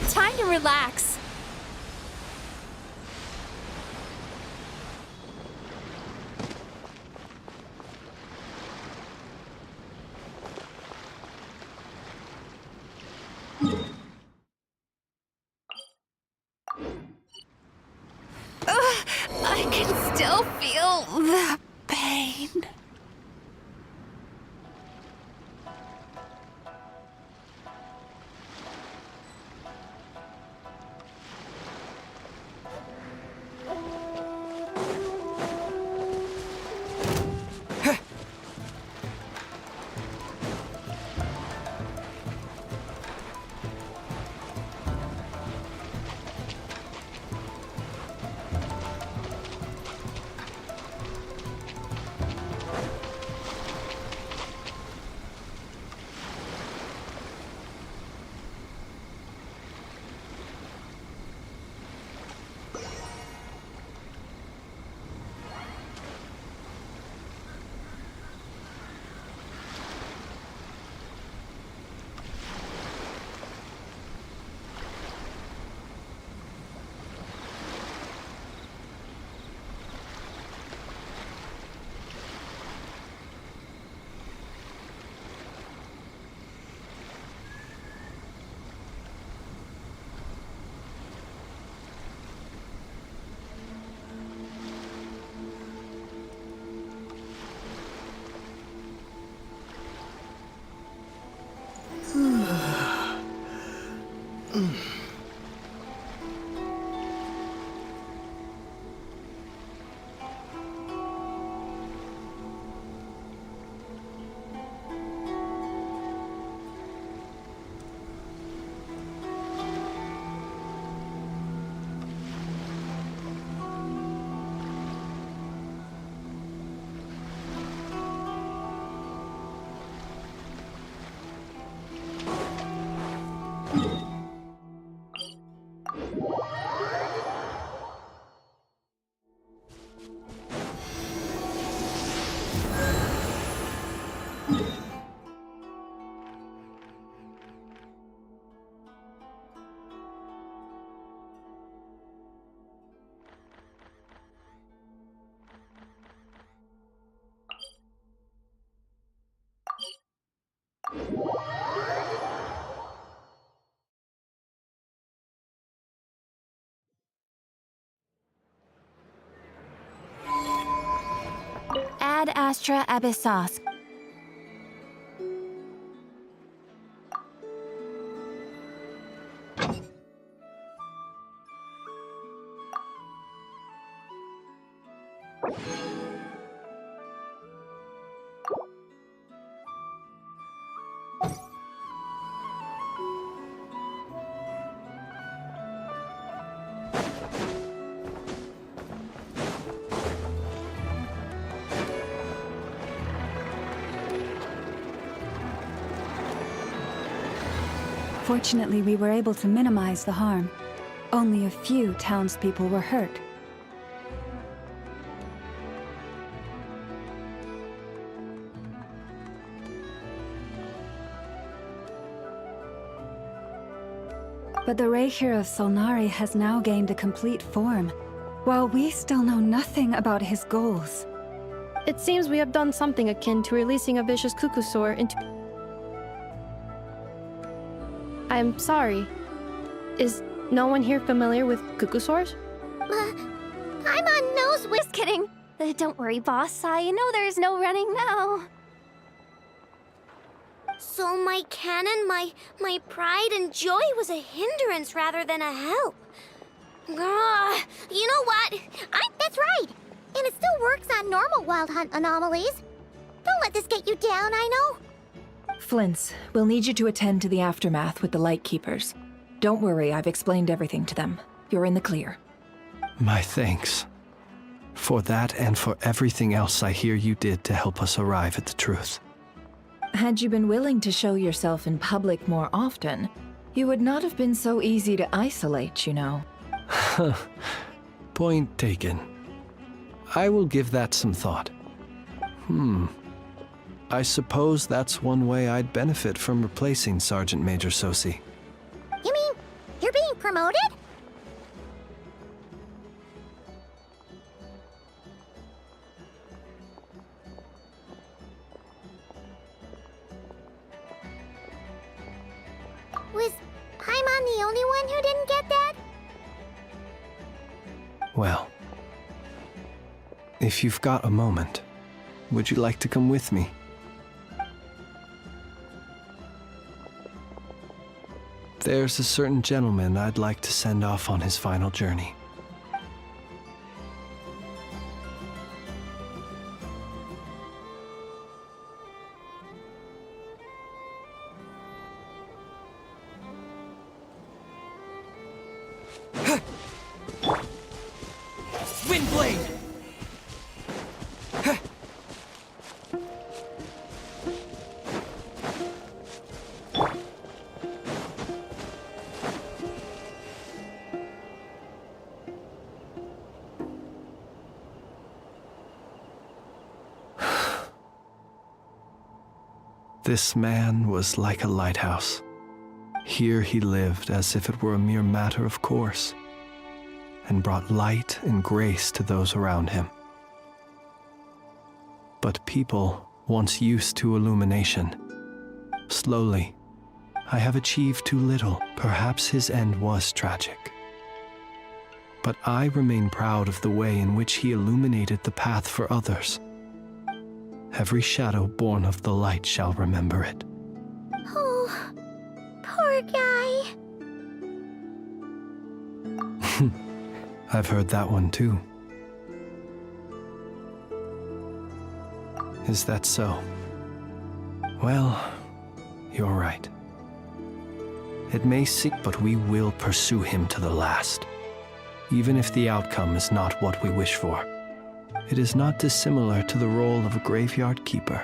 Time to relax. I can still feel the pain. Ad Astra Abyssos. Fortunately, we were able to minimize the harm. Only a few townspeople were hurt. But the Raihir of Solnari has now gained a complete form, while we still know nothing about his goals. It seems we have done something akin to releasing a vicious Kukusaur into... I'm sorry. Is no one here familiar with Kukusaurs? I'm on nose whiz. Just kidding. Don't worry, boss. I know there's no running now. So my cannon, my pride and joy was a hindrance rather than a help. You know what? That's right. And it still works on normal wild hunt anomalies. Don't let this get you down, I know. Flints, we'll need you to attend to the aftermath with the Lightkeepers. Don't worry, I've explained everything to them. You're in the clear. My thanks. For that and for everything else I hear you did to help us arrive at the truth. Had you been willing to show yourself in public more often, you would not have been so easy to isolate, you know. Point taken. I will give that some thought. I suppose that's one way I'd benefit from replacing Sergeant Major Sosi. You mean you're being promoted? Was Paimon the only one who didn't get that? Well, if you've got a moment, would you like to come with me? There's a certain gentleman I'd like to send off on his final journey. Windblade! This man was like a lighthouse. Here he lived as if it were a mere matter of course, and brought light and grace to those around him. But people, once used to illumination, slowly, I have achieved too little. Perhaps his end was tragic. But I remain proud of the way in which he illuminated the path for others. Every shadow born of the light shall remember it. Oh, poor guy. I've heard that one too. Is that so? Well, you're right. It may seem, but we will pursue him to the last, even if the outcome is not what we wish for. It is not dissimilar to the role of a graveyard keeper.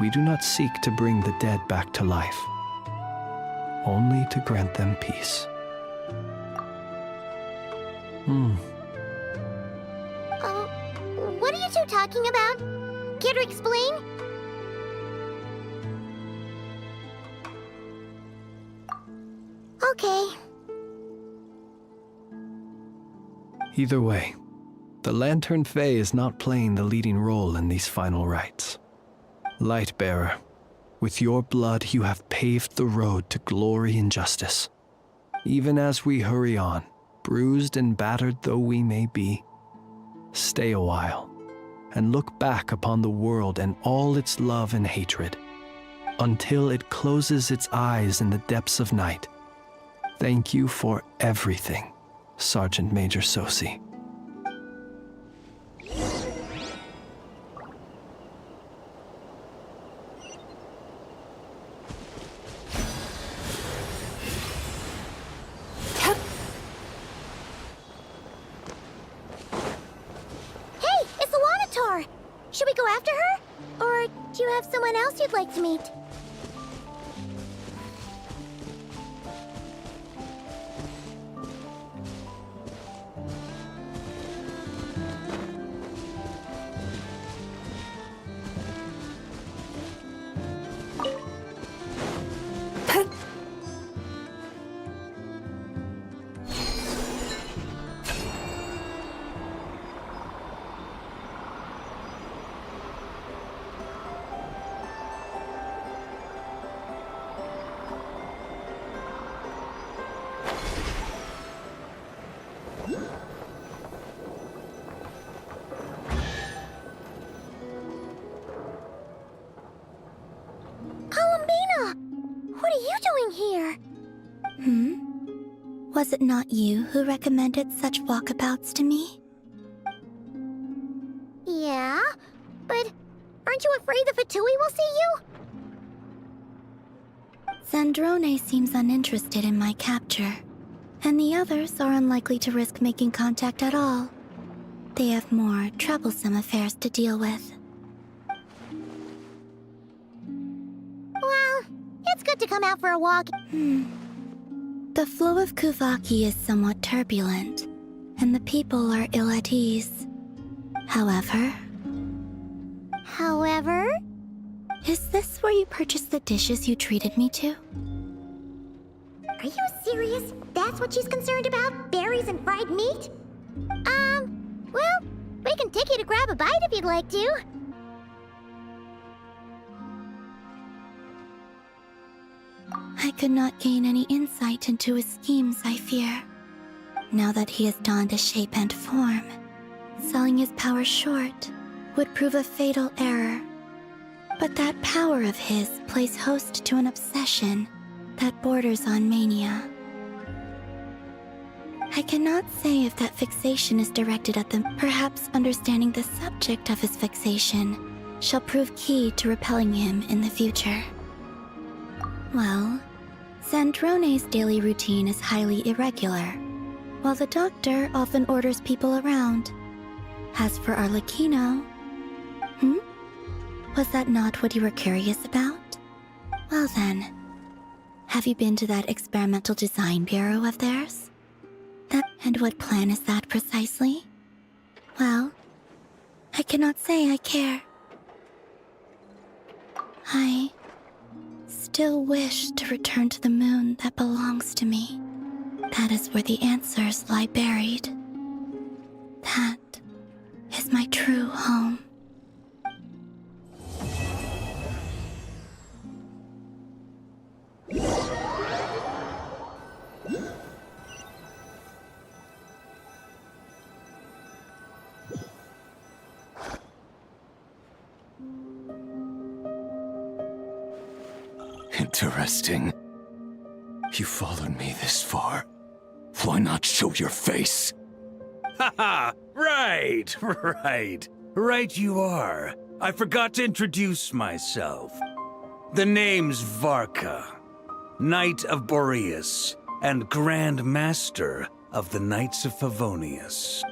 We do not seek to bring the dead back to life, only to grant them peace. What are you two talking about? Care to explain? Okay. Either way, the Lantern Fae is not playing the leading role in these final rites. Lightbearer, with your blood you have paved the road to glory and justice. Even as we hurry on, bruised and battered though we may be, stay a while and look back upon the world and all its love and hatred, until it closes its eyes in the depths of night. Thank you for everything, Sergeant Major Sosi. Should we go after her? Or do you have someone else you'd like to meet? What are you doing here? Was it not you who recommended such walkabouts to me? Yeah, but aren't you afraid the Fatui will see you? Zandrone seems uninterested in my capture, and the others are unlikely to risk making contact at all. They have more troublesome affairs to deal with. Well, it's good to come out for a walk. The flow of Kuvaki is somewhat turbulent, and the people are ill at ease. However? Is this where you purchased the dishes you treated me to? Are you serious? That's what she's concerned about? Berries and fried meat? Well, we can take you to grab a bite if you'd like to. I could not gain any insight into his schemes, I fear. Now that he has donned a shape and form, selling his power short would prove a fatal error. But that power of his plays host to an obsession that borders on mania. I cannot say if that fixation is directed at them. Perhaps understanding the subject of his fixation shall prove key to repelling him in the future. Well, Zandrone's daily routine is highly irregular, while the doctor often orders people around. As for Arlecchino... Was that not what you were curious about? Well then, have you been to that experimental design bureau of theirs? And what plan is that precisely? Well, I cannot say I care. I still wish to return to the moon that belongs to me. That is where the answers lie buried. That is my true home. Interesting. You followed me this far. Why not show your face? Haha! Right you are. I forgot to introduce myself. The name's Varka, Knight of Boreas, and Grand Master of the Knights of Favonius.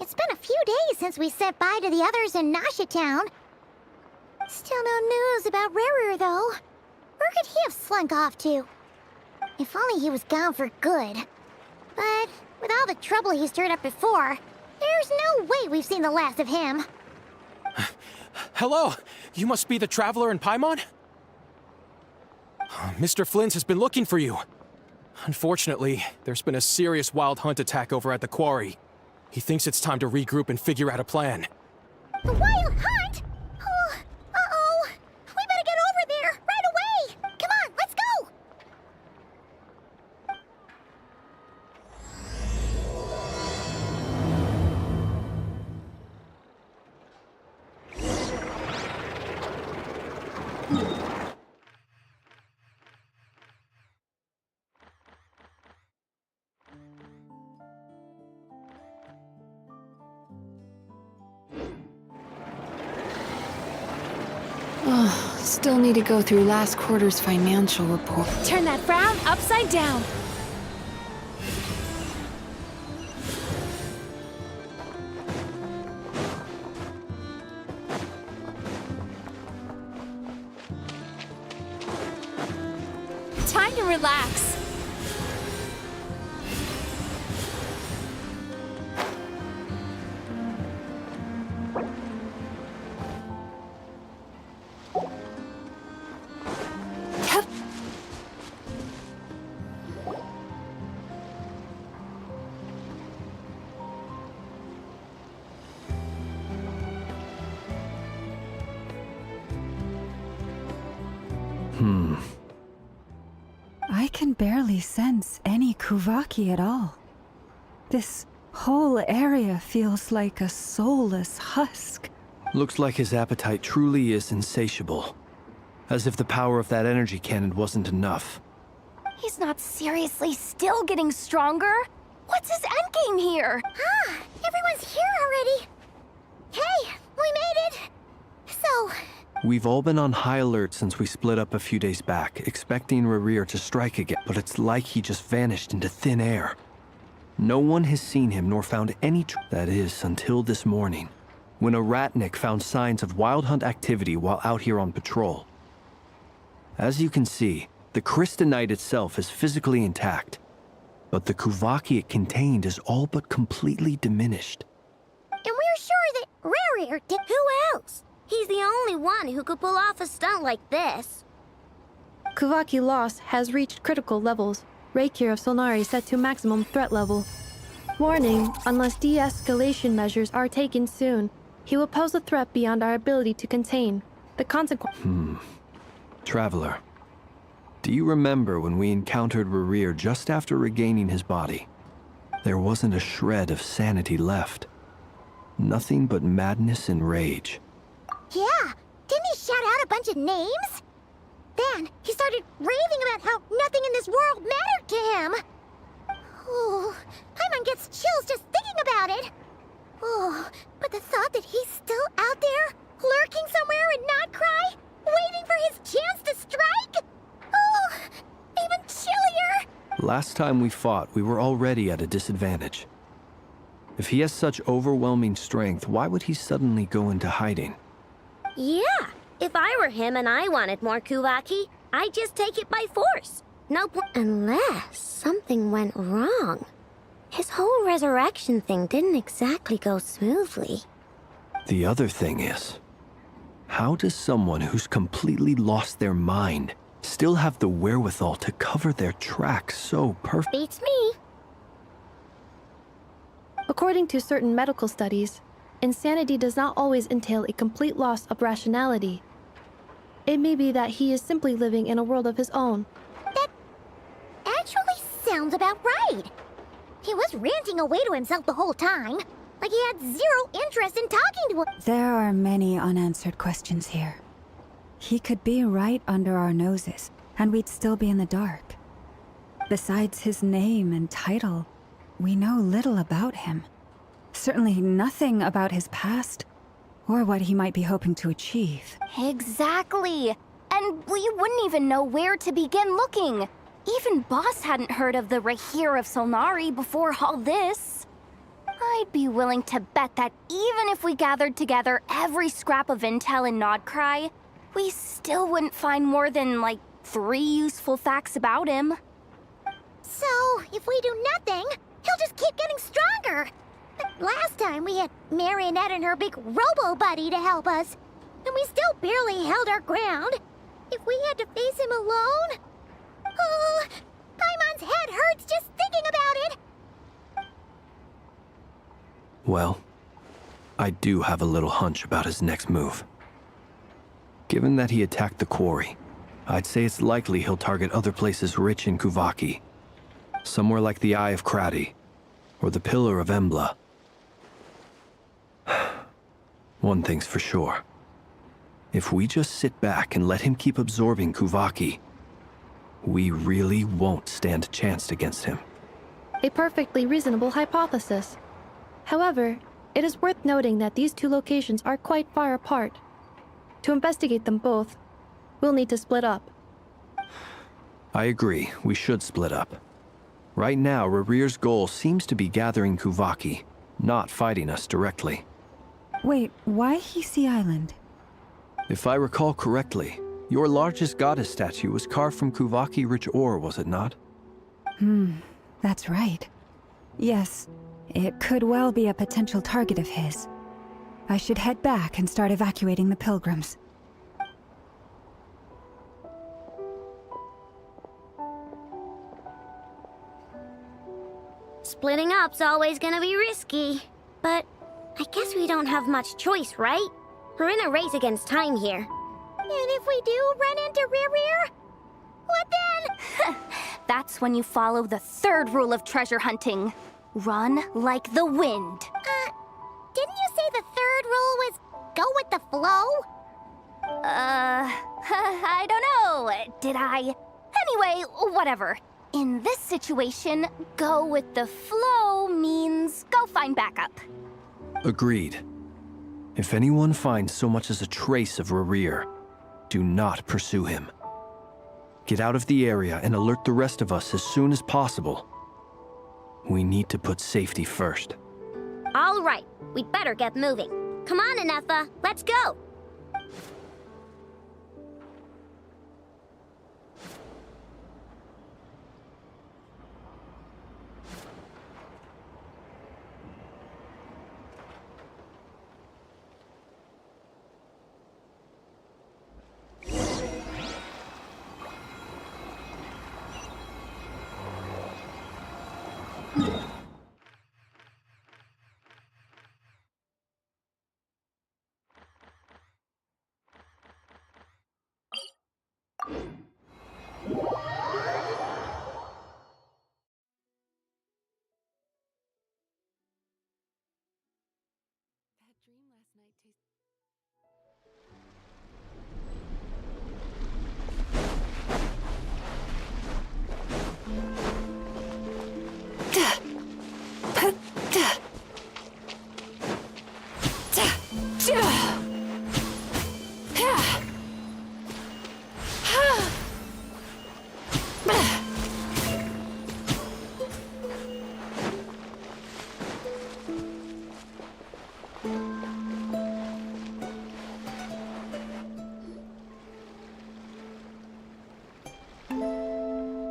It's been a few days since we said bye to the others in Nasha Town. Still no news about Rarer, though. Where could he have slunk off to? If only he was gone for good. But with all the trouble he stirred up before, there's no way we've seen the last of him. Hello! You must be the traveler in Paimon? Mr. Flint has been looking for you. Unfortunately, there's been a serious wild hunt attack over at the quarry. He thinks it's time to regroup and figure out a plan. The Wild Hunt? Oh, uh-oh. We better get over there, right away! Come on, let's go! Still need to go through last quarter's financial report. Turn that frown upside down. Time to relax. I can barely sense any Kuvaki at all. This whole area feels like a soulless husk. Looks like his appetite truly is insatiable. As if the power of that energy cannon wasn't enough. He's not seriously still getting stronger? What's his endgame here? Ah, everyone's here already. Hey, we made it. So, We've all been on high alert since we split up a few days back, expecting Rerir to strike again, but it's like he just vanished into thin air. No one has seen him nor found any that is, until this morning, when a ratnik found signs of wild hunt activity while out here on patrol. As you can see, the Crystonite itself is physically intact, but the Kuvaki it contained is all but completely diminished. and we're sure that Rerir did. Who else? He's the only one who could pull off a stunt like this. Kuvaki loss has reached critical levels. Reikir of Solnari set to maximum threat level. Warning, unless de-escalation measures are taken soon, he will pose a threat beyond our ability to contain. The consequence... Traveler, do you remember when we encountered Rerir just after regaining his body? There wasn't a shred of sanity left. Nothing but madness and rage. Yeah, didn't he shout out a bunch of names? Then he started raving about how nothing in this world mattered to him. Oh, Paimon gets chills just thinking about it. Oh, but the thought that he's still out there, lurking somewhere in Nodcry, waiting for his chance to strike? Oh, even chillier. Last time we fought, we were already at a disadvantage. If he has such overwhelming strength, why would he suddenly go into hiding? Yeah, if I were him and I wanted more Kuvaki, I'd just take it by force. No point. Unless something went wrong. His whole resurrection thing didn't exactly go smoothly. The other thing is, how does someone who's completely lost their mind still have the wherewithal to cover their tracks so perfectly? Beats me. According to certain medical studies, insanity does not always entail a complete loss of rationality. It may be that he is simply living in a world of his own. That actually sounds about right. He was ranting away to himself the whole time, like he had zero interest in talking to us. There are many unanswered questions here. He could be right under our noses, and we'd still be in the dark. Besides his name and title, we know little about him. Certainly nothing about his past, or what he might be hoping to achieve. Exactly. And we wouldn't even know where to begin looking. Even Boss hadn't heard of the Reikir of Solnari before all this. I'd be willing to bet that even if we gathered together every scrap of intel in Nodcry, we still wouldn't find more than, like, 3 useful facts about him. So, if we do nothing, he'll just keep getting stronger. But last time we had Marionette and her big robo-buddy to help us, and we still barely held our ground. If we had to face him alone... Oh, Paimon's head hurts just thinking about it! Well, I do have a little hunch about his next move. Given that he attacked the quarry, I'd say it's likely he'll target other places rich in Kuvaki. Somewhere like the Eye of Krati, or the Pillar of Embla. One thing's for sure. If we just sit back and let him keep absorbing Kuvaki, we really won't stand a chance against him. A perfectly reasonable hypothesis. However, it is worth noting that these two locations are quite far apart. To investigate them both, we'll need to split up. I agree, we should split up. Right now, Rarir's goal seems to be gathering Kuvaki, not fighting us directly. Wait, why Hisi Island? If I recall correctly, your largest goddess statue was carved from Kuvaki-rich ore, was it not? That's right. Yes, it could well be a potential target of his. I should head back and start evacuating the pilgrims. Splitting up's always gonna be risky. But I guess we don't have much choice, right? We're in a race against time here. And if we do run into Rear, what then? That's when you follow the third rule of treasure hunting. Run like the wind. Didn't you say the third rule was go with the flow? I don't know. Did I? Anyway, whatever. In this situation, go with the flow means go find backup. Agreed. If anyone finds so much as a trace of Rarir, do not pursue him. Get out of the area and alert the rest of us as soon as possible. We need to put safety first. All right, we'd better get moving. Come on, Anefa, let's go.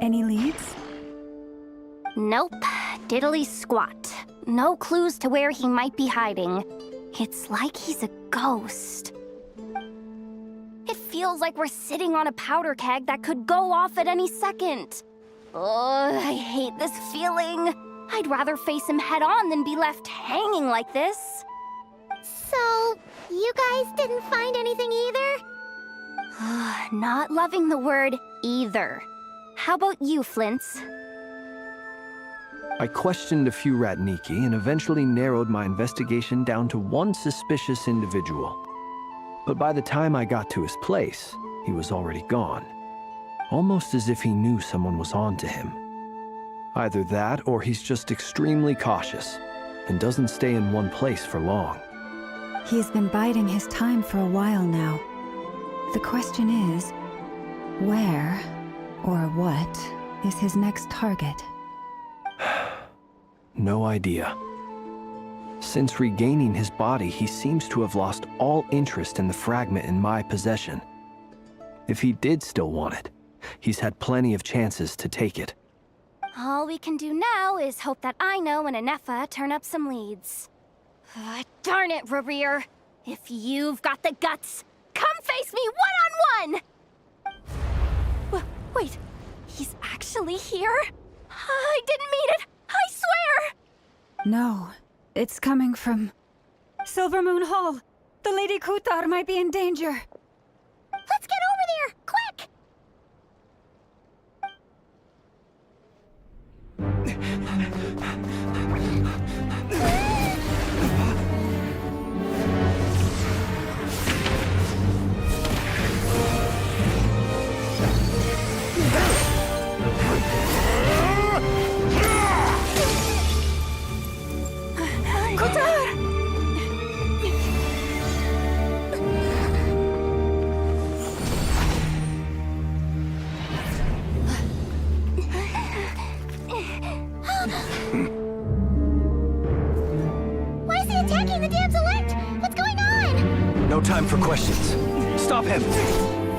Any leads? Nope. Diddly squat. No clues to where he might be hiding. It's like he's a ghost. It feels like we're sitting on a powder keg that could go off at any second. Oh, I hate this feeling. I'd rather face him head on than be left hanging like this. So, you guys didn't find anything either? Not loving the word either. How about you, Flint's? I questioned a few Ratniki and eventually narrowed my investigation down to one suspicious individual. But by the time I got to his place, he was already gone. Almost as if he knew someone was on to him. Either that or he's just extremely cautious and doesn't stay in one place for long. He's been biding his time for a while now. The question is, where or what is his next target? No idea. Since regaining his body, he seems to have lost all interest in the fragment in my possession. If he did still want it, he's had plenty of chances to take it. All we can do now is hope that Aino and Anefa turn up some leads. Darn it, Rarir. If you've got the guts, come face me one-on-one! Wait, he's actually here? I didn't mean it, I swear! No, it's coming from Silver Moon Hall. The Lady Kutar might be in danger. Let's get over there, quick! questions. Stop him!